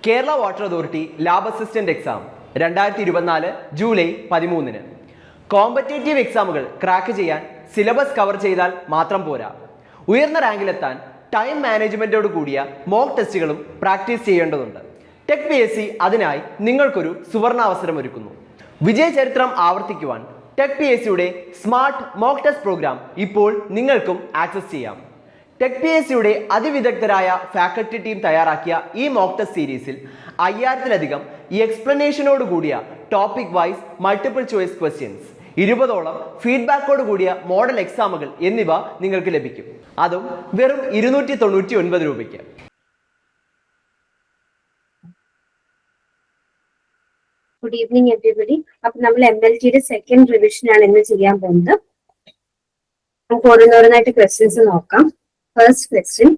Kerala water authority lab assistant exam 2024 July 13. Competitive എക്സാമുകൾ crack ചെയ്യാൻ syllabus cover ചെയ്താൽ മാത്രം പോരാ. ഉയർന്ന റാങ്കിലെത്താൻ ടൈം മാനേജ്മെന്റോട് കൂടിയ മോക്ക് ടെസ്റ്റുകളും പ്രാക്ടീസ് ചെയ്യേണ്ടതുണ്ട്. ടെക് PSC അതിനായി നിങ്ങൾക്കൊരു സുവർണാവസരം ഒരുക്കുന്നു. വിജയ ചരിത്രം ആവർത്തിക്കുവാൻ ടെക് PSCയുടെ സ്മാർട്ട് മോക്ക് ടെസ്റ്റ് പ്രോഗ്രാം ഇപ്പോൾ നിങ്ങൾക്കും ആക്സസ് ചെയ്യാം. ടെക് PSCയുടെ അതിവിദഗ്ധരായ ഫാക്കൽറ്റി ടീം തയ്യാറാക്കിയ ഈ മോക്ക് ടെസ്റ്റ് സീരീസിൽ 5000-ലധികം എക്സ്പ്ലനേഷനോട് കൂടിയ topic wise multiple choice questions, 20ഓളം ഫീഡ്ബാക്കോട് കൂടിയ മോഡൽ എക്സാമുകൾ എന്നിവ നിങ്ങൾക്ക് ലഭിക്കും. അതും വെറും 299 രൂപയ്ക്ക്. Good evening everybody. അപ്പൊ നമ്മൾ MLTയുടെ സെക്കൻഡ് റിവിഷൻ ആണ് ഇന്ന് ചെയ്യാൻ പോകുന്നത്. നമുക്ക് ഓരോന്നോരോന്നായിട്ട് ക്വസ്റ്റ്യൻസ് നോക്കാം. First question: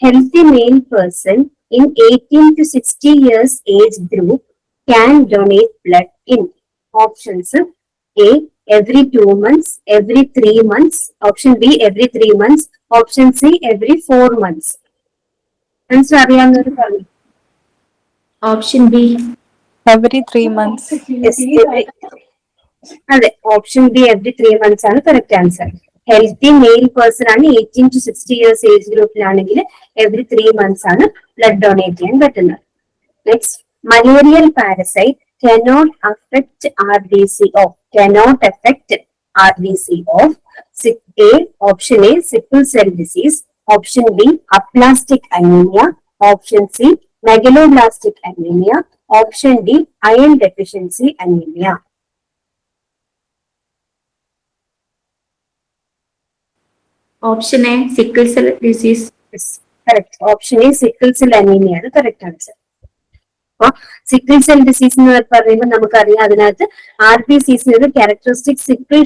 healthy male person in 18 to 60 years age group can donate blood in options: A, every 2 months, every 3 months, option B, every 3 months, option C, every 4 months. Answer അറിയാവുന്നവർ പറഞ്ഞു. Option B, every 3 months. Yes, അതെ, option B every 3 months ആണ് correct answer. Healthy male person ആണ് 18 to 60 years age ഗ്രൂപ്പിലാണെങ്കിൽ എവറി 3 months ആണ് blood donate ചെയ്യാൻ പറ്റുന്നത്. Next, malarial parasite cannot affect RBC of A, option A, sickle cell disease, option B, aplastic anemia, option C, megaloblastic anemia, option D, iron deficiency anemia. Option A, sickle cell disease. Yes, correct. Option A, sickle cell anemia ആണ് correct answer. അപ്പൊ sickle cell disease എന്ന് പറയുമ്പോൾ നമുക്കറിയാം അതിനകത്ത് RBCസിന് ഒരു characteristic sickle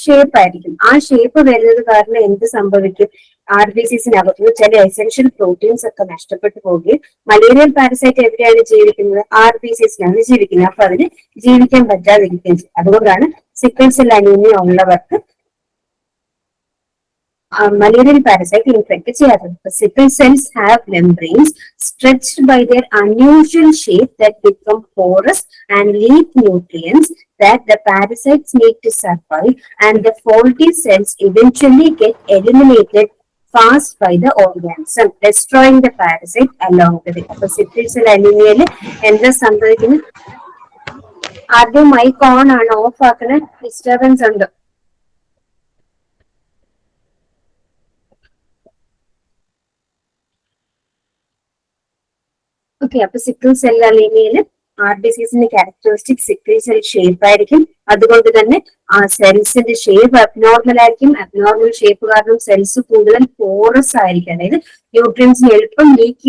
shape ആയിരിക്കും. ആ shape വരുന്നത് കാരണം എന്ത് സംഭവിക്കും? RBCസിനകത്ത് ചില എസെൻഷ്യൽ പ്രോട്ടീൻസ് ഒക്കെ നഷ്ടപ്പെട്ടു പോവുകയും മലേറിയൽ പാരസൈറ്റ് എവിടെയാണ് ജീവിക്കുന്നത്? RBCസിലാണ് ജീവിക്കുന്നത്. അപ്പൊ അതിന് ജീവിക്കാൻ പറ്റാതിരിക്കുകയും ചെയ്യും. അതുകൊണ്ടാണ് സിക്കിൾ സെൽ അനീമിയ ഉള്ളവർക്ക് malarial parasite infect ചെയ്യാറുണ്ട്. Sickle cells have membranes stretched by their unusual shape that become porous and leak nutrients that the parasites need to survive, and the faulty cells eventually get eliminated fast by the organism, destroying the parasite along with it. അപ്പൊ sickle cell anemia എന്താ സംഭവിക്കുന്നത്? ആദ്യം mike on ആണ്, off ആക്കണ disturbance ഉണ്ട്. Okay, അപ്പൊ sickle cell അനീമിയയില് RBCസിന്റെ ക്യാരക്ടറിസ്റ്റിക് സിക്കിൾ സെൽ ഷേപ്പ് ആയിരിക്കും. അതുകൊണ്ട് തന്നെ ആ സെൽസിന്റെ ഷേപ്പ് അബ്നോർമൽ ആയിരിക്കും. അബ്നോർമൽ ഷേപ്പ് കാരണം സെൽസ് കൂടുതൽ പോറസ് ആയിരിക്കും. അതായത് ന്യൂട്രിയൻസിന് എളുപ്പം ലീക്ക്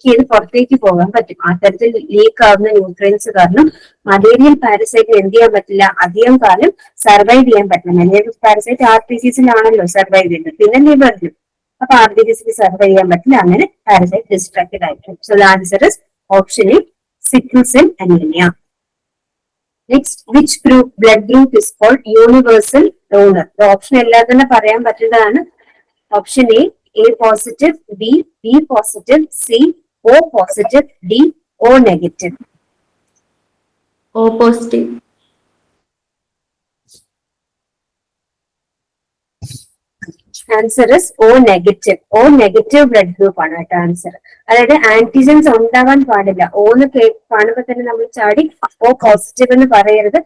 ചെയ്ത് പുറത്തേക്ക് പോകാൻ പറ്റും. ആ തരത്തിൽ ലീക്ക് ആവുന്ന ന്യൂട്രിയൻസ് കാരണം മലേറിയൽ പാരസൈറ്റിന് എന്ത് ചെയ്യാൻ പറ്റില്ല? അധികം കാലം സർവൈവ് ചെയ്യാൻ പറ്റില്ല. മലേറിയൽ പാരസൈറ്റ് RBCസിലാണല്ലോ സർവൈവ് ചെയ്യുന്നത്, പിന്നെ ലിവറിലും. അപ്പൊ RBCസിന് സർവൈവ് ചെയ്യാൻ പറ്റില്ല. അങ്ങനെ പാരസൈറ്റ് ഡിസ്ട്രാക്റ്റഡ് ആയിരിക്കും. So the answer is option A, sickle cell anaemia. Next, which group blood group is called universal donor? Option എല്ലാം തന്നെ പറയാൻ പറ്റുന്നതാണ്. Option A, A positive, B positive, C O positive, D O negative. O positive. Answer is O negative. O negative blood group ആണ് കേട്ടോ answer. അതായത് antigens ഉണ്ടാവാൻ പാടില്ല. ഓന്ന് കാണുമ്പോൾ തന്നെ നമ്മൾ ചാടി O പോസിറ്റീവ് എന്ന് പറയരുത്.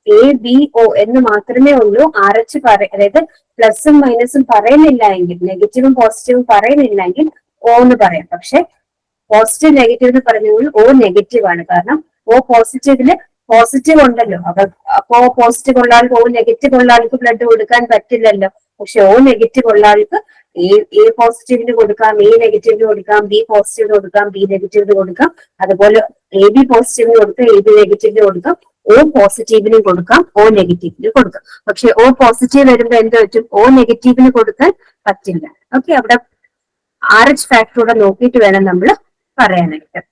ABO എന്ന് മാത്രമേ ഉള്ളൂ. RH അതായത് പ്ലസും മൈനസും പറയുന്നില്ല എങ്കിൽ, നെഗറ്റീവും പോസിറ്റീവും പറയുന്നില്ല എങ്കിൽ O എന്ന് പറയാം. പക്ഷെ പോസിറ്റീവ് നെഗറ്റീവ് എന്ന് പറഞ്ഞാൽ O നെഗറ്റീവ് ആണ്. കാരണം O പോസിറ്റീവില് പോസിറ്റീവ് ഉണ്ടല്ലോ. അപ്പൊ പോസിറ്റീവ് ഉള്ള ആൾക്ക് O നെഗറ്റീവ് ഉള്ള ആൾക്ക് ബ്ലഡ് കൊടുക്കാൻ പറ്റില്ലല്ലോ. പക്ഷെ O നെഗറ്റീവ് ഉള്ള ആൾക്ക് A പോസിറ്റീവിന് കൊടുക്കാം, A നെഗറ്റീവിന് കൊടുക്കാം, B പോസിറ്റീവിന് കൊടുക്കാം, B നെഗറ്റീവിന് കൊടുക്കാം. അതുപോലെ AB പോസിറ്റീവിന് കൊടുക്കാം, AB നെഗറ്റീവിന് കൊടുക്കാം. O പോസിറ്റീവിന് കൊടുക്കാം, O നെഗറ്റീവിന് കൊടുക്കാം. പക്ഷെ O പോസിറ്റീവ് വരുമ്പോ എന്ത് പറ്റും? O നെഗറ്റീവിന് കൊടുക്കാൻ പറ്റില്ല. ഓക്കെ, അവിടെ RH ഫാക്ടറൂടെ നോക്കിയിട്ട് വേണം നമ്മൾ പറയാനായിട്ട്.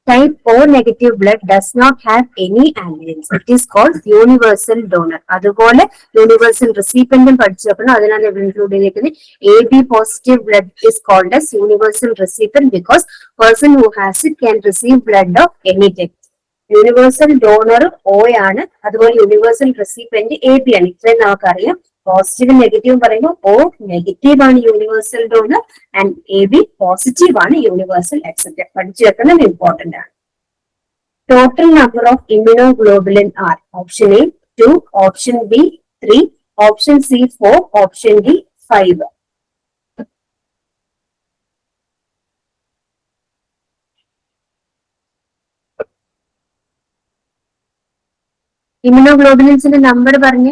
Type O negative blood does not have any antigens. It is called universal donor. അതുപോലെ universal recipient പഠിച്ചു വെക്കണം. അതിനാണ് ഇവിടെ include ചെയ്തിരിക്കുന്നത്. AB positive blood is called as universal recipient because person who has it can receive blood of any type. Universal donor O ആണ്, അതുപോലെ universal recipient AB ആണ്. ഇത്രയും നമുക്കറിയാം. പോസിറ്റീവ് നെഗറ്റീവ് പറയുമ്പോൾ O നെഗറ്റീവ് ആണ് universal donor and AB positive ആണ് universal acceptor. പഠിച്ചു വെക്കണം, ഇമ്പോർട്ടന്റ് ആണ്. Total number of immunoglobulin are option A 2, option B 3, option C 4, option D 5. ഇമ്യൂണോഗ്ലോബുലിൻസിന്റെ നമ്പർ പറഞ്ഞ്.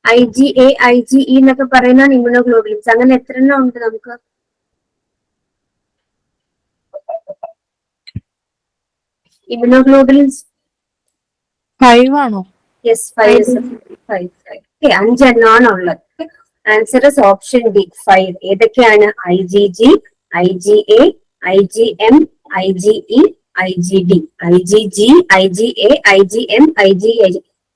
IgA, IgE എന്നൊക്കെ പറയുന്നതാണ് ഇമ്യൂണോഗ്ലോബുലിൻസ്. അങ്ങനെ എത്ര എണ്ണം ഉണ്ട് നമുക്ക്? ഇമ്യൂണോഗ്ലോബുലിൻസ് 5 ആണോ? യെസ്, 5. അഞ്ചെണ്ണമാണ് ഉള്ളത്. Answer is option D 5. ഏതൊക്കെയാണ്? IgG, IgA, IgM, IgE, IgD. IgG, IgA, IgM, IgA.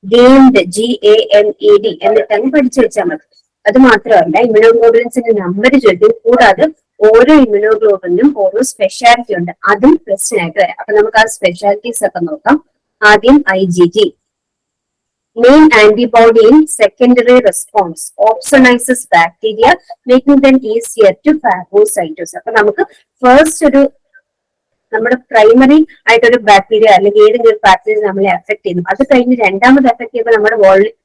ഗെയിംഡ് GAMED എന്നിട്ടാണ് പഠിച്ചു വെച്ചാൽ മതി. അത് മാത്രമല്ല, ഇമ്യൂണോഗ്ലോബുലിൻസിന്റെ നമ്പർ ചോദിക്കും. കൂടാതെ ഓരോ ഇമ്യൂണോഗ്ലോബുലിനും ഓരോ സ്പെഷ്യാലിറ്റി ഉണ്ട്, അതും ക്വസ്റ്റ്യൻ ആയിട്ട് വരാം. അപ്പൊ നമുക്ക് ആ സ്പെഷ്യാലിറ്റീസ് ഒക്കെ നോക്കാം. ആദ്യം IgG, main antibody in secondary response, opsonizes bacteria, making them easier to phagocytose. അപ്പൊ നമുക്ക് ഫസ്റ്റ് ഒരു നമ്മുടെ പ്രൈമറി ആയിട്ടൊരു ബാക്ടീരിയ അല്ലെങ്കിൽ ഏതെങ്കിലും ഒരു ബാക്ടീരിയ നമ്മളെ അഫക്ട് ചെയ്യുന്നു. അത് കഴിഞ്ഞ് രണ്ടാമത് അഫക്ട് ചെയ്യുമ്പോൾ നമ്മുടെ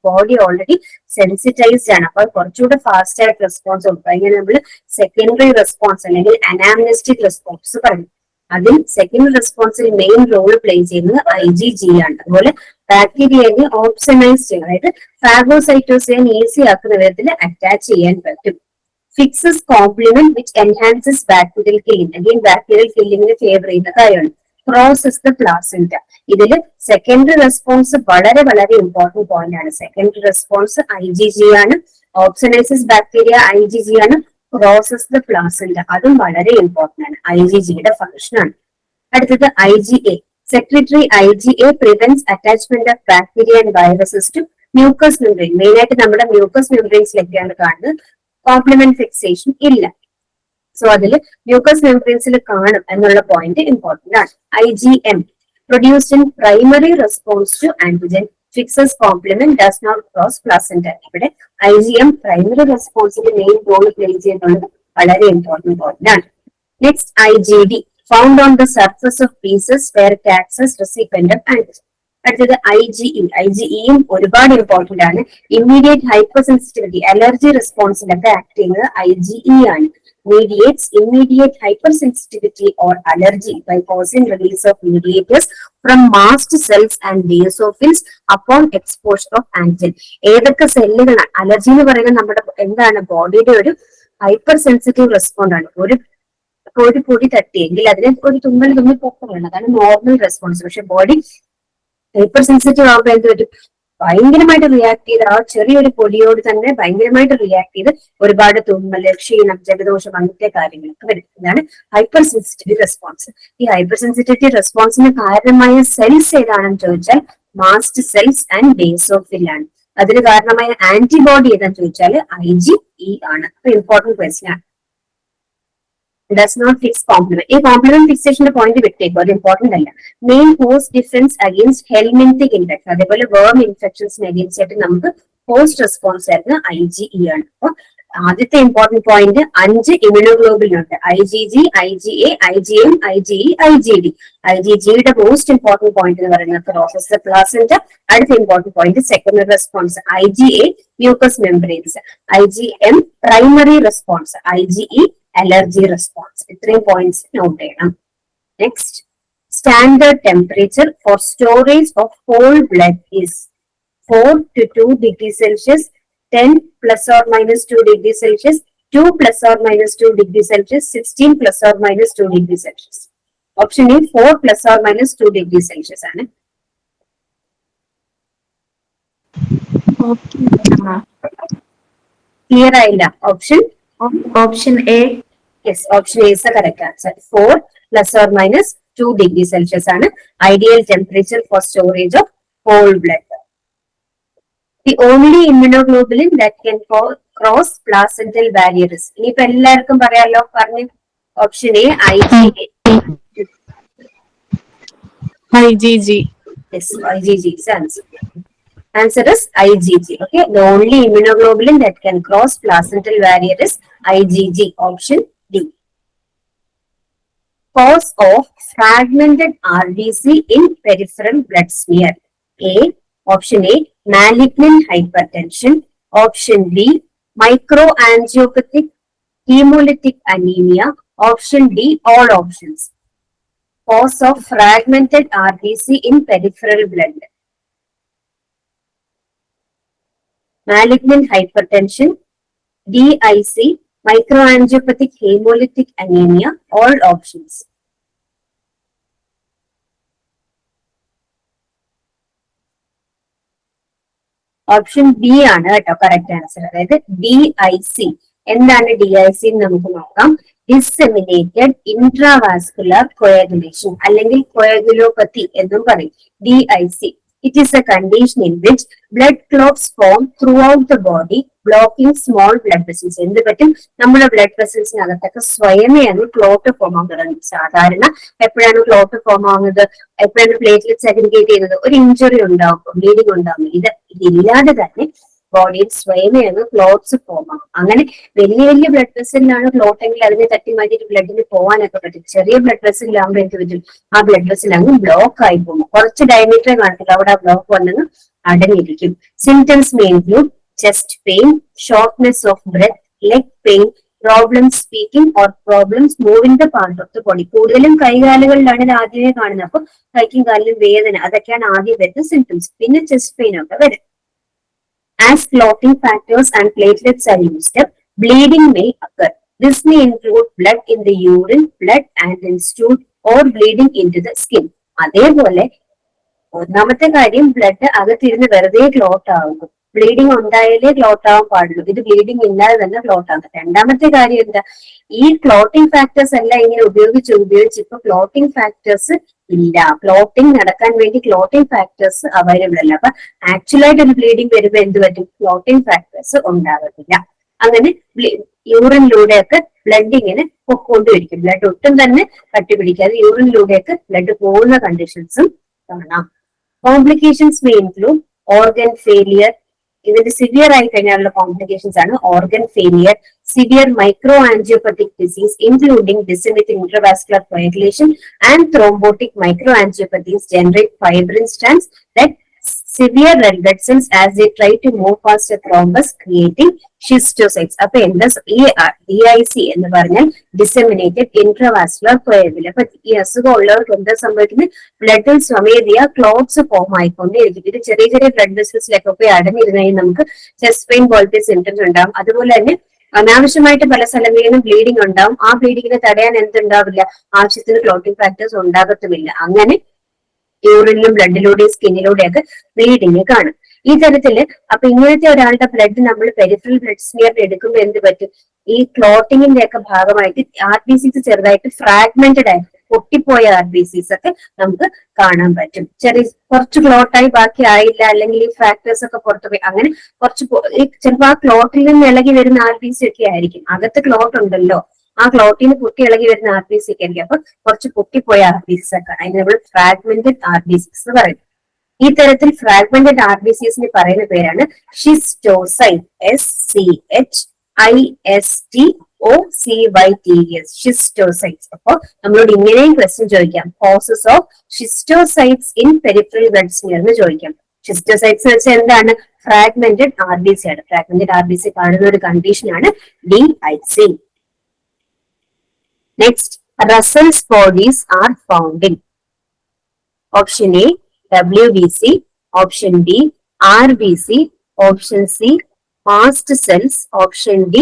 ബോഡി ഓൾറെഡി സെൻസിറ്റൈസ്ഡ് ആണ്. അപ്പൊ കുറച്ചുകൂടെ ഫാസ്റ്റ് ആയിട്ട് റെസ്പോൺസ് കൊടുക്കും. അങ്ങനെ നമ്മൾ സെക്കൻഡറി റെസ്പോൺസ് അല്ലെങ്കിൽ അനാംനസ്റ്റിക് റെസ്പോൺസ് പറയും. അതിൽ സെക്കൻഡറി റെസ്പോൺസിൽ മെയിൻ റോൾ പ്ലേ ചെയ്യുന്നത് IgG ആണ്. അതുപോലെ ബാക്ടീരിയയെ ഓപ്സണൈസ് ചെയ്യാൻ, അതായത് ഫാഗോസൈറ്റോസ് ചെയ്യാൻ ഈസി ആക്കുന്ന വിധത്തിൽ അറ്റാച്ച് ചെയ്യാൻ പറ്റും. Fixes complement which enhances bacterial killing, again bacterial കില്ലിംഗിന് ഫേവർ ചെയ്യുന്ന കാര്യമാണ്. Process the placenta. ഇതിൽ സെക്കൻഡറി റെസ്പോൺസ് വളരെ വളരെ ഇമ്പോർട്ടന്റ് പോയിന്റ് ആണ്. സെക്കൻഡറി റെസ്പോൺസ് IgG ആണ്, ഓപ്സണൈസസ് ബാക്ടീരിയ IgG ആണ്, പ്രോസസ് ദ പ്ലാസെന്റ അതും വളരെ ഇമ്പോർട്ടന്റ് ആണ്. IgGയുടെ ഫംഗ്ഷൻ ആണ്. അടുത്തത് IgA. Secretory IgA prevents attachment of bacteria and viruses to mucus membrane. Main ആയിട്ട് നമ്മുടെ മ്യൂക്കസ് മെംബ്രെയിൻസിലൊക്കെയാണ് കാണുന്നത്. കോംപ്ലിമെന്റ് ഫിക്സേഷൻ ഇല്ല. സോ അതിൽ മ്യൂക്കസ് മെംബ്രെയിൻസിൽ കാണും എന്നുള്ള പോയിന്റ് ഇമ്പോർട്ടന്റ് ആണ്. IgM produced in primary response to antigen, fixes complement does not cross placenta. ഇവിടെ IgM പ്രൈമറി റെസ്പോൺസിൽ മെയിൻ റോൾ പ്ലേ ചെയ്യുന്നത് വളരെ ഇമ്പോർട്ടന്റ് പോയിന്റ് ആണ്. Next IgD found on the surface of pieces where it acts as recipient of antigen. അടുത്തത് IgE. IgEയും ഒരുപാട് important ആണ്. Immediate hypersensitivity, allergy റെസ്പോൺസിലൊക്കെ ആക്ട് ചെയ്യുന്നത് IgE ആണ്. mediates immediate hypersensitivity or allergy by causing release of mediators from mast cells and basophils upon exposure of antigen. ഏതൊക്കെ സെല്ലുകളാണ് allergy എന്ന് പറയുന്നത്? നമ്മുടെ എന്താണ് ബോഡിയുടെ ഒരു ഹൈപ്പർ സെൻസിറ്റീവ് റെസ്പോണ്ട് ആണ്. ഒരു പൊടി തട്ടിയെങ്കിൽ അതിന് ഒരു തുമ്മൽ പൊക്കം, അതാണ് നോർമൽ റെസ്പോൺസ്. പക്ഷെ ബോഡി ഹൈപ്പർ സെൻസിറ്റീവ് ആകുമ്പോൾ എന്ത് പറ്റും? ഭയങ്കരമായിട്ട് റിയാക്ട് ചെയ്ത് ആ ചെറിയൊരു പൊടിയോട് തന്നെ ഭയങ്കരമായിട്ട് റിയാക്ട് ചെയ്ത് ഒരുപാട് തുമ്മൽ, ക്ഷീണം, ജലദോഷം അങ്ങനത്തെ കാര്യങ്ങളൊക്കെ വരും. ഇതാണ് ഹൈപ്പർ സെൻസിറ്റിവിറ്റി റെസ്പോൺസ്. ഈ ഹൈപ്പർ സെൻസിറ്റിവിറ്റി റെസ്പോൺസിന് കാരണമായ സെൽസ് ഏതാണെന്ന് ചോദിച്ചാൽ മാസ്റ്റ് സെൽസ് ആൻഡ് ബേസോഫിൽ ആണ്. അതിന് കാരണമായ ആന്റിബോഡി ഏതാണെന്ന് ചോദിച്ചാൽ IgE ആണ്. അപ്പൊ ഇമ്പോർട്ടന്റ് ക്വസ്റ്റ്യൻ ആണ്. Does not fix complement. ഈ കോംപ്ലിമെന്റ് ഫിക്സേഷന്റെ പോയിന്റ് വിട്ടേക്കും, അത് ഇമ്പോർട്ടന്റ് അല്ല. Main host defence against helminthic infection, അതേപോലെ വേം ഇൻഫെക്ഷൻസിന് അഗേൻസ്റ്റ് ആയിട്ട് നമുക്ക് ഹോസ്റ്റ് റെസ്പോൺസ് ആയിരുന്നു IgE ആണ്. അപ്പൊ ആദ്യത്തെ ഇമ്പോർട്ടന്റ് പോയിന്റ് 5 ഇമ്യൂണോഗ്ലോബുലിൻ ഉണ്ട്. IgG, IgA, IgM, IgE, IgD. IgGയുടെ മോസ്റ്റ് ഇമ്പോർട്ടന്റ് പോയിന്റ് എന്ന് പറയുന്നത് പ്രോസസ് ദ പ്ലാസെന്റ. അടുത്ത important point secondary response IgA mucus membranes, IgM primary response, IgE allergy response. ഇത്രയും പോയിന്റ്സ് നോട്ട് ചെയ്യണം. Next, standard temperature for storage of whole blood is 4 to 2 degrees Celsius, 10 plus or minus 2 degrees Celsius, 2 plus or minus 2 degrees Celsius, 16 plus or minus 2 degrees Celsius. Option A 4 plus or minus 2 degrees Celsius ആണ്. Clear ആയില്ല? Option option A. Yes, option A is the correct answer. 4 ± 2 degree Celsius ആണ് ideal temperature for storage of whole blood. The only immunoglobulin that can cross placental barriers. ഇനിയിപ്പോ എല്ലാവർക്കും പറയാലോ, പറഞ്ഞു. Option A IgA. IgG. Yes, IgG is the answer. Answer is IgG. Okay, the only immunoglobulin that can cross placental barrier is IgG. Option D. Cause of fragmented RBC in peripheral blood smear. A. Option A, malignant hypertension. Option B, microangiopathic hemolytic anemia. Option D, all options. Cause of fragmented RBC in peripheral blood. Malignant hypertension, DIC, microangiopathic hemolytic anemia, all options. Option B ആണ് കേട്ടോ correct answer. അതായത് DIC. എന്താണ് DIC എന്ന് നമുക്ക് നോക്കാം. Disseminated intravascular coagulation അല്ലെങ്കിൽ കോയാഗുലോപ്പത്തി എന്നും പറയും. DIC. It is a condition in which blood clots form throughout the body, blocking small blood vessels. എന്ത് പറ്റും? നമ്മുടെ ബ്ലഡ് വെസൽസിനകത്തൊക്കെ സ്വയമേ അങ്ങ് ക്ലോട്ട് ഫോം ആകാൻ തുടങ്ങും. സാധാരണ എപ്പോഴാണ് ക്ലോട്ട് ഫോം ആകുന്നത്? എപ്പോഴാണ് പ്ലേറ്റ്ലെറ്റ്സ് അഗ്രിഗേറ്റ് ചെയ്യുന്നത്? ഒരു ഇഞ്ചുറി ഉണ്ടാകും, ബ്ലീഡിംഗ് ഉണ്ടാകും. ഇതില്ലാതെ തന്നെ ബോഡിയിൽ സ്വയമേ അങ്ങ് ക്ലോട്ട്സ് ഫോം ആകും. അങ്ങനെ വലിയ വലിയ ബ്ലഡ് വെസലിലാണ് ക്ലോട്ട് എങ്കിൽ അതിനെ തട്ടി മാറ്റിയിട്ട് ബ്ലഡിന് പോകാനൊക്കെ പറ്റും. ചെറിയ ബ്ലഡ് വെസലിലാകുമ്പോൾ എന്ത് പറ്റും? ആ ബ്ലഡ് വെസൽ അങ്ങ് ബ്ലോക്ക് ആയി പോകും. കുറച്ച് ഡയമീറ്റർ കാണത്തില്ല, അവിടെ ആ ബ്ലോക്ക് വന്നങ്ങ് അടങ്ങിയിരിക്കും. Symptoms may include chest pain, shortness of breath, leg pain, problems speaking or problems moving the part of the body. കൂടുതലും കൈകാലുകളിലാണ് ഇത് ആദ്യമേ കാണുന്നത്. അപ്പൊ കൈക്കും കാലിലും വേദന, അതൊക്കെയാണ് ആദ്യം വരുന്ന സിംറ്റംസ്. പിന്നെ ചെസ്റ്റ് പെയിൻ ഒക്കെ വരും. As clotting factors and platelets are used up, bleeding may occur. This may include blood in the urine, blood and in stool, or bleeding into the skin. അതേപോലെ ഒന്നാമത്തെ കാര്യം, ബ്ലഡ് അകത്തിരുന്ന് വെറുതെ clot ആകുന്നു. Bleeding ഉണ്ടായാലേ clot ആവാൻ പാടുള്ളൂ. ഇത് bleeding ഇല്ലാതെ തന്നെ ക്ലോട്ട് ആകും. രണ്ടാമത്തെ കാര്യം എന്താ? ഈ ക്ലോട്ടിംഗ് ഫാക്ടേഴ്സ് എല്ലാം ഇങ്ങനെ ഉപയോഗിച്ച് ഇപ്പൊ ക്ലോട്ടിംഗ് ഫാക്ടേഴ്സ് ഇല്ല. ക്ലോട്ടിംഗ് നടക്കാൻ വേണ്ടി ക്ലോട്ടിംഗ് ഫാക്ടേഴ്സ് അവൈലബിൾ അല്ല. അപ്പൊ ആക്ച്വലായിട്ട് ഒരു ബ്ലീഡിംഗ് വരുമ്പോൾ എന്ത് പറ്റും? ക്ലോട്ടിംഗ് ഫാക്ടേഴ്സ് ഉണ്ടാകത്തില്ല. അങ്ങനെ യൂറിനിലൂടെയൊക്കെ ബ്ലഡ് ഇങ്ങനെ പൊക്കോണ്ടിരിക്കും. ബ്ലഡ് ഒട്ടും തന്നെ കട്ടിപിടിക്കാതെ യൂറിനിലൂടെയൊക്കെ ബ്ലഡ് പോകുന്ന കണ്ടീഷൻസും കാണാം. Complications may include organ failure. ഇതിന്റെ സിവിയർ ആയി കഴിഞ്ഞാലുള്ള കോംപ്ലിക്കേഷൻസ് ആണ് organ failure, severe microangiopathic disease including disseminated intravascular coagulation and thrombotic microangiopathies generate fibrin strands that severe red blood cells as they try to move past a thrombus creating schistocytes. അപ്പൊ എന്താ ഈ DIC എന്ന് പറഞ്ഞാൽ disseminated intravascular coagulation. അപ്പൊ ഈ അസുഖം ഉള്ളവർക്ക് എന്താ സംഭവിക്കുന്നത്? ബ്ലഡിൽ സ്വമേധയാ ക്ലോട്ട്സ് ഫോം ആയിക്കൊണ്ടേയിരിക്കും. ഇത് ചെറിയ ചെറിയ ബ്ലഡ് വെസൽസിലൊക്കെ പോയി അടഞ്ഞിരുന്നെങ്കിൽ നമുക്ക് ചെസ്റ്റ് പെയിൻ പോലത്തെ സിംറ്റംസ് ഉണ്ടാവും. അതുപോലെ തന്നെ അനാവശ്യമായിട്ട് പല സ്ഥലങ്ങളിലും ബ്ലീഡിംഗ് ഉണ്ടാവും. ആ ബ്ലീഡിങ്ങിനെ തടയാൻ എന്തുണ്ടാവില്ല? ആവശ്യത്തിന് ക്ലോട്ടിംഗ് ഫാക്ടേഴ്സ് ഉണ്ടാകത്തുമില്ല. അങ്ങനെ യൂറിനിലും ബ്ലഡിലൂടെയും സ്കിന്നിലൂടെയൊക്കെ ബ്ലീഡിങ് കാണും. ഈ തരത്തില് അപ്പൊ ഇങ്ങനത്തെ ഒരാളുടെ ബ്ലഡ് നമ്മൾ പെരിഫറൽ ബ്ലഡ് സ്മിയർ എടുക്കുമ്പോൾ എന്ത് പറ്റും? ഈ ക്ലോട്ടിങ്ങിന്റെ ഒക്കെ ഭാഗമായിട്ട് RBCs ചെറുതായിട്ട് ഫ്രാഗ്മെന്റഡ് ആയിട്ട് പൊട്ടിപ്പോയ RBCs ഒക്കെ നമുക്ക് കാണാൻ പറ്റും. കുറച്ച് ക്ലോട്ടായി ബാക്കി ആയില്ല, അല്ലെങ്കിൽ ഈ ഫാക്ടേഴ്സ് ഒക്കെ പുറത്തുപോയി അങ്ങനെ കുറച്ച് ചിലപ്പോൾ ആ ക്ലോട്ടിൽ നിന്ന് ഇളകി വരുന്ന RBC ഒക്കെ ആയിരിക്കും. അകത്ത് ക്ലോട്ട് ഉണ്ടല്ലോ, ആ ക്ലോട്ടിന് പൊട്ടി ഇളകി വരുന്ന RBC ഒക്കെ ആയിരിക്കും. അപ്പൊ കുറച്ച് പൊട്ടിപ്പോയ RBCs ഒക്കെ അതിന് നമ്മൾ ഫ്രാഗ്മെന്റഡ് RBCs എന്ന് പറയും. ഈ തരത്തിൽ ഫ്രാഗ്മെന്റഡ് RBCs പറയുന്ന പേരാണ് ഷിസ്റ്റോസൈറ്റ്. SCHISTOCYTES ഷിസ്റ്റോസൈറ്റ്സ്. അപ്പൊ നമ്മളോട് ഇങ്ങനെയും ക്വസ്റ്റ്യൻ ചോദിക്കാം, causes of ഷിസ്റ്റോസൈറ്റ്സ് in peripheral blood smear എന്ന് ചോദിക്കാം. ഷിസ്റ്റോസൈറ്റ്സ് എന്ന് വെച്ചാൽ എന്താണ്? ഫ്രാഗ്മെന്റഡ് RBC ആണ്. ഫ്രാഗ്മെന്റഡ് RBC കാണുന്ന ഒരു കണ്ടീഷനാണ് DIC. Next, Russell's bodies are found in option A, WBC, option B, RBC, option C, mast cells, option D,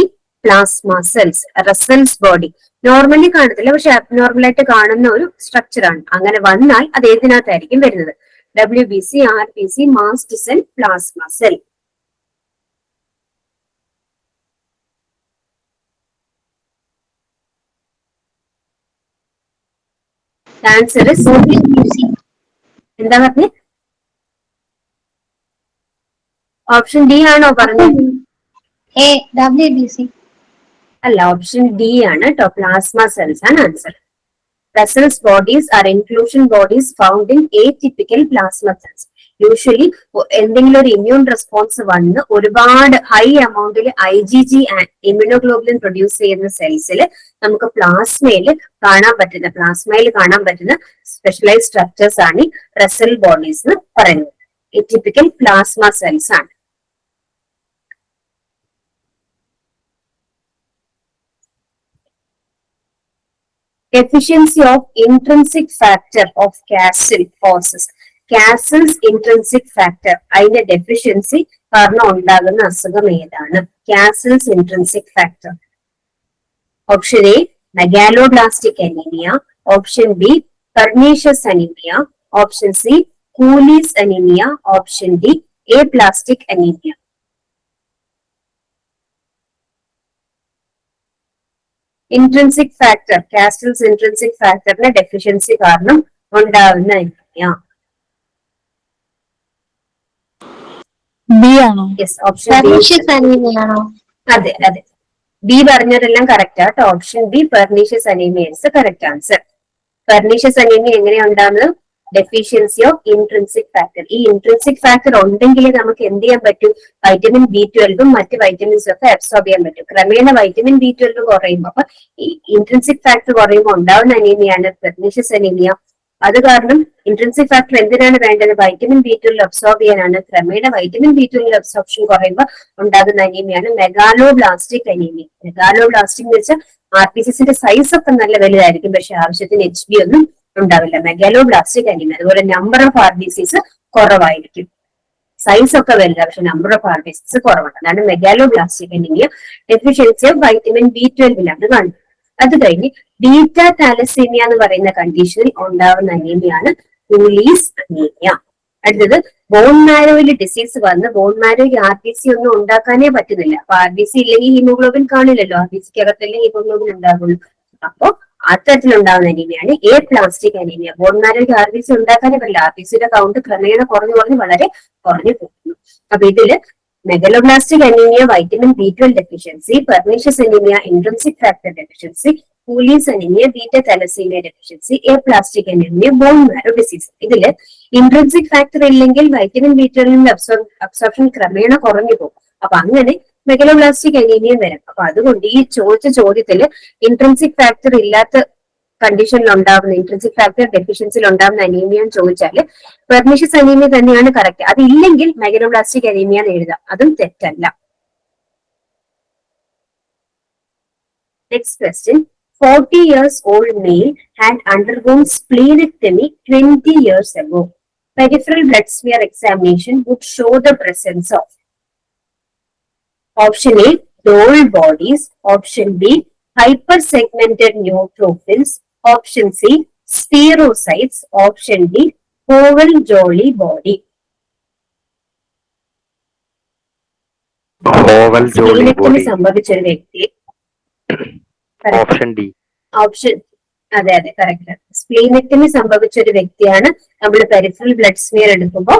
plasma cells. Russell's body normally കാണത്തില്ല, പക്ഷെ അബ്നോർമൽ ആയിട്ട് കാണുന്ന ഒരു സ്ട്രക്ചർ ആണ്. അങ്ങനെ വന്നാൽ അത് ഏതിനകത്തായിരിക്കും വരുന്നത്? WBC, RBC, mast cell, plasma cell. The answer is എന്താ പറഞ്ഞേ? ഓപ്ഷൻ ഡി ആണോ പറഞ്ഞത്? WBC. അല്ല, ഓപ്ഷൻ ഡി ആണ് കേട്ടോ. പ്ലാസ്മ സെൽസ് ആണ് answer. Russell's bodies are inclusion bodies found in atypical plasma cells. Usually എന്തെങ്കിലും ഒരു ഇമ്മ്യൂൺ റെസ്പോൺസ് വന്ന് ഒരുപാട് ഹൈ എമൗണ്ടിൽ IgG ഇമ്മ്യൂണോഗ്ലോബുലിൻ പ്രൊഡ്യൂസ് ചെയ്യുന്ന സെൽസിൽ നമുക്ക് പ്ലാസ്മയിൽ കാണാൻ പറ്റുന്ന സ്പെഷ്യലൈസ് സ്ട്രക്ചേഴ്സ് ആണ് ഈ റസൽ ബോഡീസ് എന്ന് പറയുന്നത്. എറ്റിപ്പിക്കൽ പ്ലാസ്മ സെൽസ് ആണ്. Deficiency of intrinsic factor of Castle causes. Castle's intrinsic factor അതിന്റെ ഡെഫിഷ്യൻസി കാരണം ഉണ്ടാകുന്ന അസുഖം ഏതാണ്? Castle's intrinsic factor. Option A megaloblastic anaemia, option B pernicious anaemia, option C Cooley's anaemia, option D aplastic anaemia. Intrinsic factor, Castle's intrinsic ഫാക്ടറിന്റെ deficiency കാരണം ഉണ്ടാകുന്ന anaemia. B ആണോ? Yes, option B. അതെ അതെ, ബി പറഞ്ഞതെല്ലാം കറക്റ്റ് ആട്ടോ. Option B pernicious anaemia is correct answer. Pernicious anaemia എങ്ങനെയാ ഉണ്ടാകുന്നത്? Deficiency of intrinsic factor. ഈ ഇൻട്രിൻസിക് ഫാക്ടർ ഉണ്ടെങ്കിൽ നമുക്ക് എന്ത് ചെയ്യാൻ പറ്റും? വൈറ്റമിൻ B12 മറ്റ് വൈറ്റമിൻസും ഒക്കെ അബ്സോർബ് ചെയ്യാൻ പറ്റും. ക്രമേണ വൈറ്റമിൻ B12 കുറയുമ്പോൾ, അപ്പൊ ഈ ഇൻട്രിൻസിക് ഫാക്ടർ കുറയുമ്പോൾ ഉണ്ടാവുന്ന അനീമിയാണ് പെർനീഷ്യസ് അനീമിയ. അത് കാരണം ഇൻട്രിൻസിക് ഫാക്ടർ എന്തിനാണ് വേണ്ടത്? വൈറ്റമിൻ B12 അബ്സോർബ് ചെയ്യാനാണ്. ക്രമേണ വൈറ്റമിൻ B12 അബ്സോർപ്ഷൻ കുറയുമ്പോൾ ഉണ്ടാകുന്ന അനീമിയാണ് മെഗാലോബ്ലാസ്റ്റിക് അനീമിയ. മെഗാലോബ്ലാസ്റ്റിക് എന്ന് വെച്ചാൽ RBCസിന്റെ സൈസ് ഒക്കെ നല്ല വലുതായിരിക്കും, പക്ഷെ ആവശ്യത്തിന് HB ഒന്നും ഉണ്ടാവില്ല. Megaloblastic anaemia. അതുപോലെ നമ്പർ ഓഫ് RBCs കുറവായിരിക്കും. സൈസ് ഒക്കെ വലുതാണ്, പക്ഷെ നമ്പർ ഓഫ് RBCs കുറവാണ്. അതാണ് megaloblastic anaemia. Deficiency of vitamin B12 കാണുന്നത്. അത് കഴിഞ്ഞ് ബീറ്റ താലസീമിയ എന്ന് പറയുന്ന കണ്ടീഷനിൽ ഉണ്ടാവുന്ന അനീമിയാണ് കൂലീസ് അനീമിയ. അടുത്തത് ബോൺ മാരോയിൽ ഡിസീസ് വന്ന് ബോൺ മാരോയ്ക്ക് RBC ഒന്നും ഉണ്ടാക്കാനേ പറ്റുന്നില്ല. അപ്പൊ RBC ഇല്ലെങ്കിൽ ഹീമോഗ്ലോബിൻ കാണില്ലല്ലോ, RBCക്ക് അകത്തല്ലേ ഹീമോഗ്ലോബിൻ ഉണ്ടാകുള്ളൂ. അപ്പോ അത്തരത്തിലുണ്ടാകുന്ന അനീമിയാണ് എപ്ലാസ്റ്റിക് അനീമിയ. ബോൺ മാരോയ്ക്ക് RBC ഉണ്ടാക്കാനേ പറ്റില്ല. RBCയുടെ കൗണ്ട് ക്രമേണ കുറഞ്ഞ് വളരെ കുറഞ്ഞു പോകുന്നു. അപ്പൊ ഇതില് megaloblastic anaemia vitamin B12 deficiency, pernicious anaemia intrinsic factor deficiency, Cooley's anaemia beta thalassaemia deficiency, aplastic anaemia bone marrow disease. ഇതില് ഇൻട്രിൻസിക് ഫാക്ടർ ഇല്ലെങ്കിൽ വൈറ്റമിൻ B12 അബ്സോർപ്ഷൻ ക്രമേണ കുറഞ്ഞു പോകും. അപ്പൊ അങ്ങനെ മെഗലോബ്ലാസ്റ്റിക് അനീമിയ വരും. അപ്പൊ അതുകൊണ്ട് ഈ ചോദിച്ച ചോദ്യത്തില് ഇൻട്രിൻസിക് ഫാക്ടർ ഇല്ലാത്ത കണ്ടീഷനിൽ ഉണ്ടാവുന്ന, ഇൻട്രിൻസിക് ഫാക്ടർ ഡെഫിഷ്യൻസിയിൽ ഉണ്ടാവുന്ന അനീമിയ എന്ന് ചോദിച്ചാല് പെർനീഷ്യസ് അനീമിയ തന്നെയാണ് കറക്റ്റ്. അതില്ലെങ്കിൽ മെഗലോബ്ലാസ്റ്റിക് അനീമിയ എന്ന് എഴുതാം, അതും തെറ്റല്ല. Next question. 40 years old male had undergone splenectomy 20 years ago. Peripheral blood smear examination would show the presence of. Option A, dull bodies. Option B, hypersegmented neutrophils. Option C, spherocytes. Option D, oval jolly body. Oval jolly body. സംഭവിച്ച ഒരു വ്യക്തി. Option D. Option അതെ അതെ correct. സ്പ്ലീനെക്ടമി സംഭവിച്ച ഒരു വ്യക്തിയാണ് നമ്മൾ peripheral blood smear എടുക്കുമ്പോൾ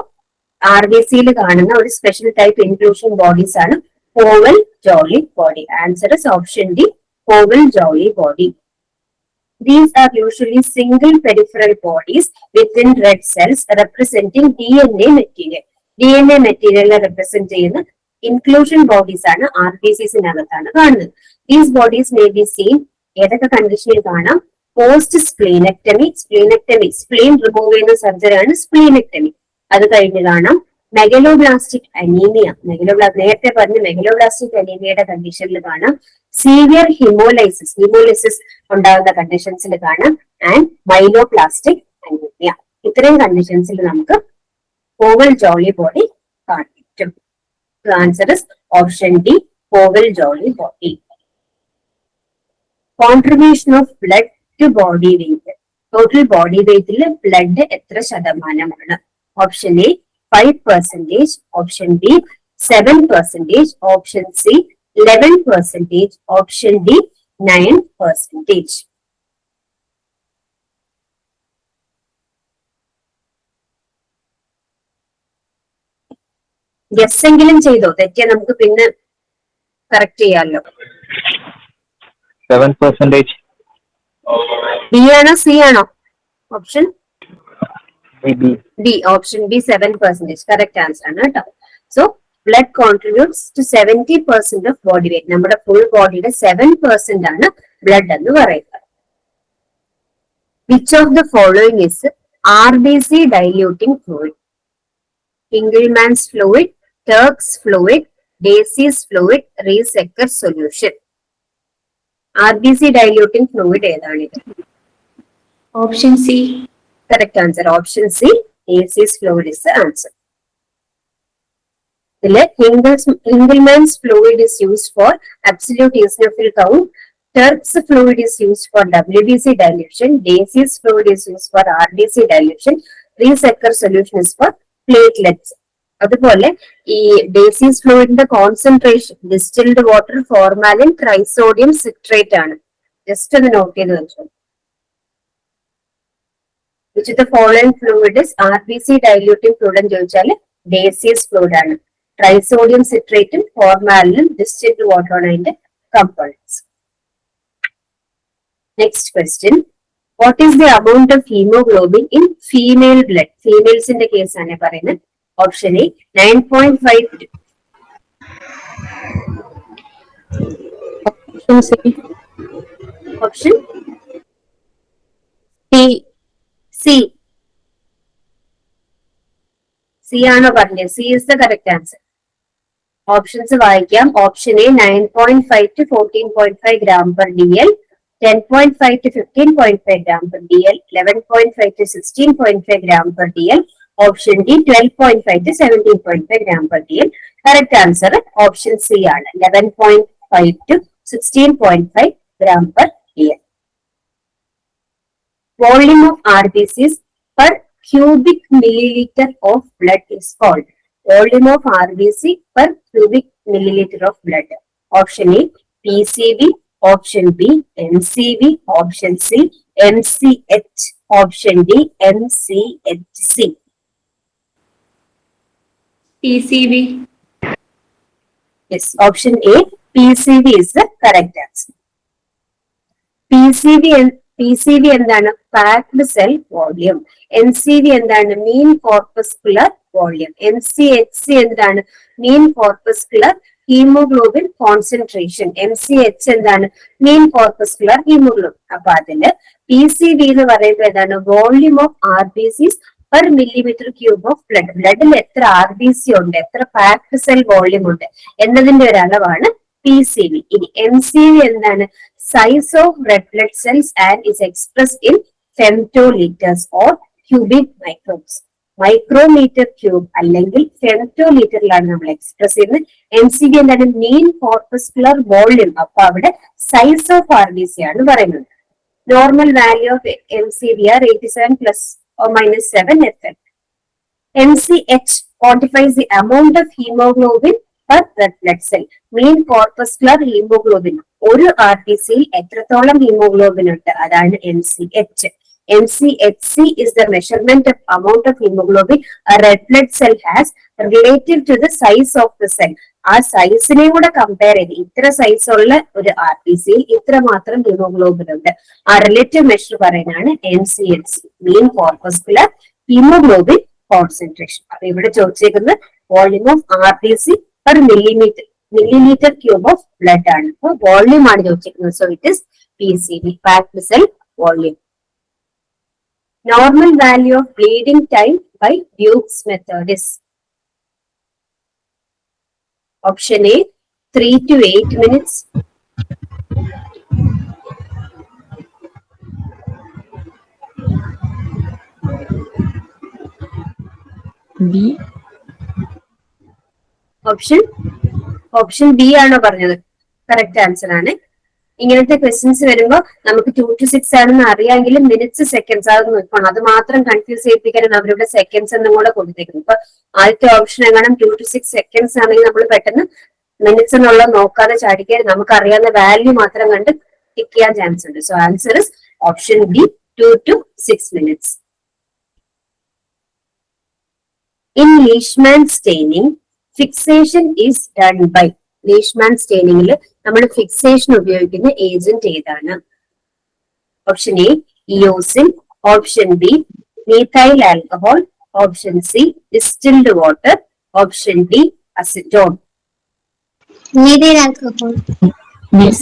RBCയിൽ കാണുന്ന ഒരു സ്പെഷ്യൽ ടൈപ്പ് ഇൻക്ലൂഷൻ ബോഡീസ് ആണ് oval jolly body. Answer is option D, oval jolly body. These are usually single peripheral bodies within red cells representing DNA material. DNA material represent ചെയ്യുന്ന inclusion bodies ആണ് RBCസിനകത്താണ് കാണുന്നത്. These bodies may be seen ഏതൊക്കെ കണ്ടീഷനിൽ കാണാം? Post സ്പ്ലീനെക്ടമി. Spleen remove ചെയ്യുന്ന surgery ആണ് സ്പ്ലീനെക്ടമി. അത് കഴിഞ്ഞ് കാണാം മെഗലോബ്ലാസ്റ്റിക് അനീമിയ. നേരത്തെ പറഞ്ഞ മെഗലോബ്ലാസ്റ്റിക് അനീമിയയുടെ കണ്ടീഷനിൽ കാണാം. സീവിയർ ഹിമോലൈസിസ് ഉണ്ടാകുന്ന കണ്ടീഷൻസിൽ കാണാം. And myeloplastic anaemia. ഇത്രയും കണ്ടീഷൻസിൽ നമുക്ക് ഓവൽ ജോളി ബോഡി കാണാൻ പറ്റും. Answer is option D, oval jolly body. Contribution of blood to body weight. Total body വെയിറ്റിൽ ബ്ലഡ് എത്ര ശതമാനമാണ്? Option A 5%, option B 7%, option C 11%, option D 9%. Guess എങ്കിലും ചെയ്തോ, തെറ്റിയ നമുക്ക് പിന്നെ കറക്റ്റ് ചെയ്യാമല്ലോ. 7%. ബി ആണോ സി ആണോ? Option Maybe. D, option B 7% correct answer ആണ് കേട്ടോ. So blood contributes to 70% of body weight. നമ്മുടെ ഫുൾ ബോഡിയുടെ 7% ആണ് ബ്ലഡ് എന്ന് പറയുന്നത്. Which of the following is RBC diluting fluid? Engelmann's fluid, Turk's fluid, Dacey's fluid, Resecker solution. RBC diluting fluid ഏതാണിത്? Option C. Correct answer. Option C, Dacey's fluid is the answer. ഇതില് Engelmann's fluid is used for absolute eosinophil count. Turk's fluid is used for WBC dilution. Dacey's fluid is used for RBC dilution. Resecker solution is for platelets. അതുപോലെ ഈ Dacie's ഫ്ലൂയിഡിന്റെ concentration distilled water, formalin, trisodium citrate ആണ്. Just ഒന്ന് note ചെയ്ത് വെച്ചോ. Which the following fluid is RBC diluting fluid എന്ന് ചോദിച്ചാൽ Dacie's fluid ആണ്. ട്രൈസോഡിയം സിട്രേറ്റും ഫോർമാലിനും ഡിസ്റ്റിൽഡ് വാട്ടർ ആണ് അതിന്റെ components. Next question, what is the amount of hemoglobin in female blood? ഫീമെയിൽസിന്റെ കേസാണ് പറയുന്നത്. Option A 9.5. Option C. C ആണോ പറഞ്ഞത്? C is the correct answer. Options വായിക്കാം. Option A 9.5 to 14.5 gram per dl, 10.5 to 15.5 gram per dl, 11.5 to 16.5 gram per dl. Option D 12.5 to 17.5 gram per dl. Correct answer option C ആണ് 11.5 to 16.5 gram per dl. Volume of RBCs per cubic milliliter of blood is called. Volume of RBC per cubic milliliter of blood. Option A PCV, option B MCV, option C MCH, option D MCHC. PCV. Yes, option A PCV is the correct answer. PCV എന്താണ്? Packed cell volume. MCV എന്താണ്? Mean corpuscular volume. MCHC എന്താണ്? Mean corpuscular hemoglobin concentration. MCH എന്താണ്? Mean corpuscular hemoglobin. അപ്പൊ അതില് PCV എന്ന് പറയുന്നത് ഏതാണ്? Volume of RBCs per millimeter cube of blood. ബ്ലഡിൽ എത്ര RBC ഉണ്ട്, എത്ര പാക്ഡ് സെൽ വോള്യൂം ഉണ്ട് എന്നതിന്റെ ഒരു അളവാണ് PCV. ഇനി MCV എന്താണ്? Size of red blood cells and is expressed in femtolitres or cubic microns. Micrometre cube അല്ലെങ്കിൽ ഫെംറ്റോലീറ്ററിലാണ് നമ്മൾ എക്സ്പ്രസ് ചെയ്യുന്നത്. MCV എന്താണ്? Mean corpuscular volume. അപ്പൊ അവിടെ സൈസ് ഓഫ് RBC ആണ് പറയുന്നത്. Normal value of MCV are 87 plus or minus 7 FL. MCH quantifies the amount of hemoglobin per red blood cell. Mean corpuscular hemoglobin. ഒരു RBCയിൽ എത്രത്തോളം ഹീമോഗ്ലോബിൻ ഉണ്ട് അതാണ് MCH. MCHC is the measurement of amount of hemoglobin a red blood cell has relative to the size of the cell. ആ സൈസിനെ കൂടെ compare ചെയ്ത് ഇത്ര size ഉള്ള ഒരു RBCയിൽ ഇത്ര മാത്രം ഹീമോഗ്ലോബിൻ ഉണ്ട്. ആ റിലേറ്റീവ് മെഷർ പറയുന്നതാണ് MCHC, mean corpuscular haemoglobin concentration. അപ്പൊ ഇവിടെ ചോദിച്ചേക്കുന്നത് volume of RBC per millilitre cube of blood ആണ്. അപ്പൊ വോള്യൂം ആണ് ചോദിച്ചിരിക്കുന്നത്. So it is PCV, packed cell volume. Normal value of bleeding time by Duke's method is option A 3 to 8 minutes. B. Option B ആണോ പറഞ്ഞത്? Correct answer ആണ്. ഇങ്ങനത്തെ questions വരുമ്പോൾ നമുക്ക് 2 to 6 ആണെന്ന് അറിയാമെങ്കിലും മിനിറ്റ്സ് സെക്കൻഡ്സ് അത് നോക്കണം. അത് മാത്രം കൺഫ്യൂസ് ചെയ്യിപ്പിക്കാനാണ് അവരുടെ സെക്കൻഡ്സ് എന്നും കൂടെ കൊടുത്തേക്കുന്നത്. ഇപ്പൊ ആദ്യത്തെ ഓപ്ഷൻ എങ്ങാനും 2 to 6 സെക്കൻഡ്സ് ആണെങ്കിൽ നമ്മൾ പെട്ടെന്ന് മിനിറ്റ്സ് എന്നുള്ളത് നോക്കാതെ ചാടിക്കാൻ നമുക്ക് അറിയാവുന്ന വാല്യൂ മാത്രം കണ്ട് ടിക്ക് ചെയ്യാൻ ചാൻസ് ഉണ്ട്. So answer is option B 2 to 6 minutes. In Leishman staining, fixation is done by. Leishman staining നമ്മൾ ഫിക്സേഷൻ ഉപയോഗിക്കുന്ന ഏജന്റ് ഏതാണ്? Option A eosin, option B methyl alcohol, option C distilled water, option D acetone. Methyl alcohol. Yes.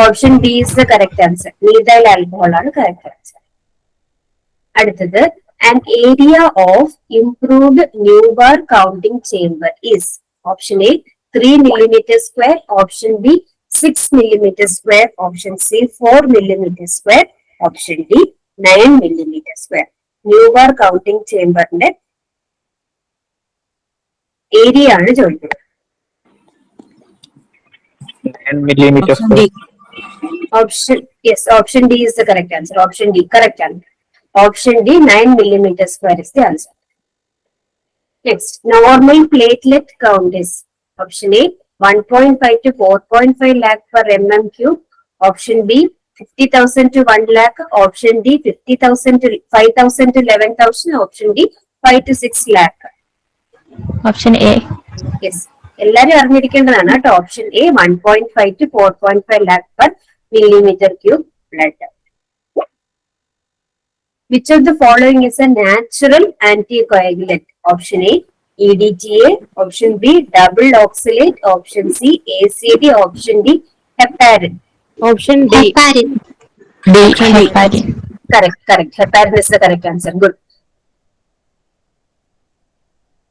Option B is the correct answer. Methyl alcohol ആണ് correct answer. അടുത്തത് an area of improved Neubar counting chamber is. Option A 3 millimeter square, option B 6 millimeter square, option C 4 millimeter square, option D 9 millimeter square. Neubar counting chamber ന്റെ area ആണ് ചോദിക്കുന്നത്. 9 millimeter square. Option D is the correct answer. Option D, correct answer. Option D, 9 millimeter square is the answer. Next, normal platelet count is. Option A, 1.5 to 4.5 lakh per mm cube. Option B, 50,000 to 1 lakh. Option D, 50,000 to 5,000 to 11,000. Option D, 5 to 6 lakh. Option A. Yes. എല്ലാരും അറിഞ്ഞിരിക്കേണ്ടതാണ് കേട്ടോ. Option A 1.5 to 4.5 lakh per millimeter cube blood. Which of the following is a natural anticoagulant? Option A EDTA, option B double oxalate, option C ACD, option D heparin. Option D. Heparin. Heparin. Correct. Heparin is the correct answer. Good.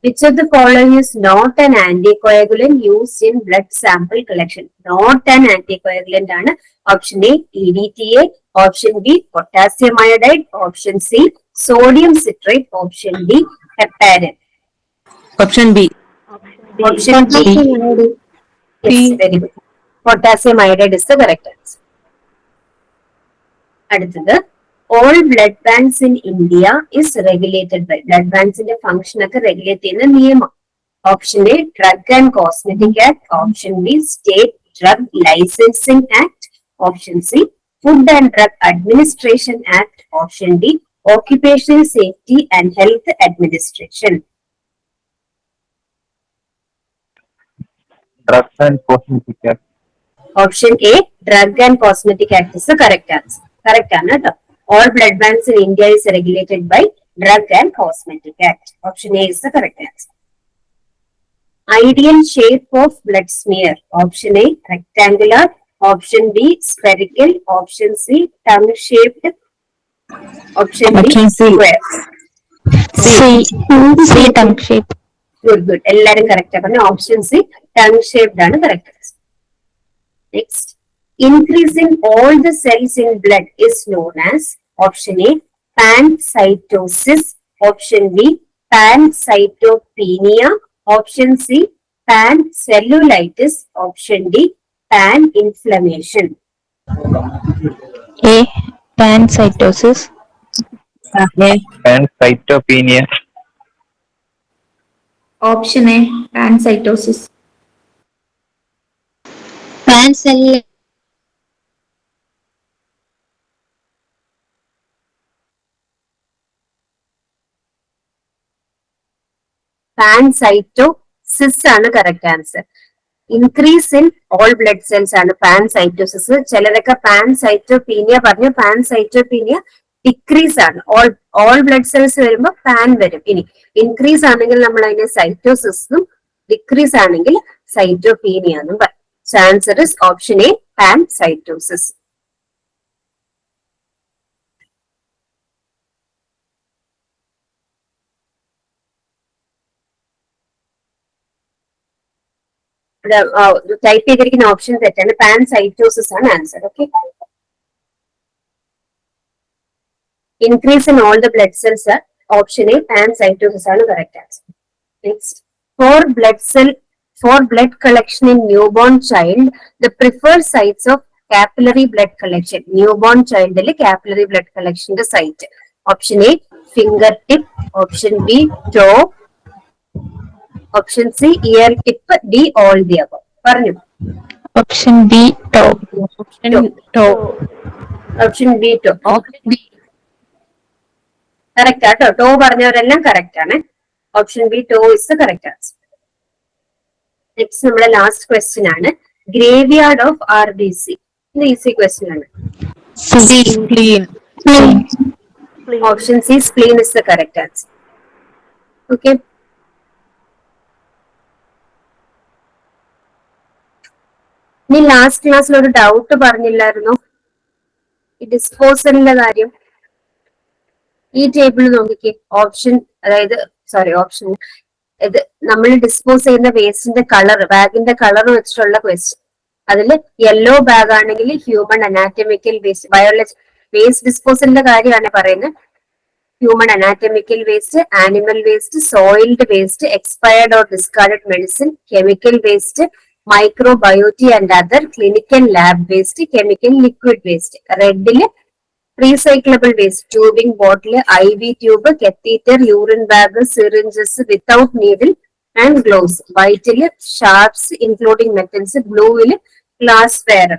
Which of the following is not an anticoagulant used in blood sample collection? Not an anticoagulant ആണ്. Option A EDTA, option B potassium iodide, option C sodium citrate, option D heparin. Option B. Option B. Yes, very good. Potassium iodide is the correct answer. അടുത്തത് all blood banks in India is regulated by. Blood banks in the function ഒക്കെ regulate ചെയ്യുന്ന നിയമം. Option A Drug and Cosmetic Act, option B State Drug Licensing Act, option C Food and Drug Administration Act, option D Occupational Safety and Health Administration. Drugs and Cosmetic Act. Option A Drug and Cosmetic Act is the correct answer. Correct ആണ് കേട്ടോ. All blood banks in India is regulated by Drug and Cosmetic Act. Option A is the correct answer. Ideal shape of blood smear. Option A rectangular, option B spherical, option C tongue shaped, option D Option C. square. C tongue shape. Good. എല്ലാരും correct ആണ്. Option C tongue shaped ആണ് correct answer. Next, increasing all the cells in blood is known as. Option A pancytosis, option B pancytopenia, option C pancellulitis, option D pan-inflammation. A pancytosis. Pancytopenia. Option A pancytosis. Pancellulitis. Pancytosis ആണ് correct answer. Increase in all blood cells ആണ് pancytosis. ചിലരൊക്കെ pancytopenia പറഞ്ഞു. Pancytopenia decrease ആണ്. all blood cells വരുമ്പോൾ pan വരും. ഇനി increase ആണെങ്കിൽ നമ്മൾ അതിനെ സൈറ്റോസിസും, ഡിക്രീസ് ആണെങ്കിൽ സൈറ്റോപീനിയ എന്നും പറയും. So answer is option A pancytosis. Type ചെയ്തിരിക്കുന്ന ഓപ്ഷൻ തെറ്റാണ്. പാൻസൈറ്റോസിസ് ആണ് answer. Okay, increase in all the blood cells option A pancytosis ആണ് correct answer. Next, for blood collection in newborn child, the preferred sites of capillary blood collection, new born ചൈൽഡിൽ capillary blood കളക്ഷന്റെ site? Option A finger tip, option B toe, option C ear tip, D all the above. പറഞ്ഞു. Option B, toe. Option B toe. Correct ആട്ടോ. Toe പറഞ്ഞവരെല്ലാം correct ആണ്. Option B toe is the correct answer. Next നമ്മുടെ last question ആണ്. Graveyard of RBC. ഇത് easy question ആണ്. Spleen. Option C spleen is the correct answer. Okay. നീ last ക്ലാസ്സിൽ ഒരു ഡൗട്ട് പറഞ്ഞില്ലായിരുന്നോ? ഈ ഡിസ്പോസലിന്റെ കാര്യം. ഈ ടേബിൾ നോക്കിക്കേ. ഓപ്ഷൻ ഇത് നമ്മൾ ഡിസ്പോസ് ചെയ്യുന്ന വേസ്റ്റിന്റെ കളർ, ബാഗിന്റെ കളർ വെച്ചിട്ടുള്ള ക്വസ്റ്റ്യൻ. അതിൽ യെല്ലോ ബാഗ് ആണെങ്കിൽ human anatomical waste, biology waste ഡിസ്പോസലിന്റെ കാര്യമാണ് പറയുന്നത്. Human anatomical waste, animal waste, soiled waste, expired or discarded medicine, chemical waste, microbiology and other, clinical lab waste, chemical liquid waste. റെഡില് recyclable waste, tubing bottle, IV tube, catheter, urine bag, syringes without needle and gloves. വൈറ്റില് sharps including metals, ബ്ലൂവില് glass wear.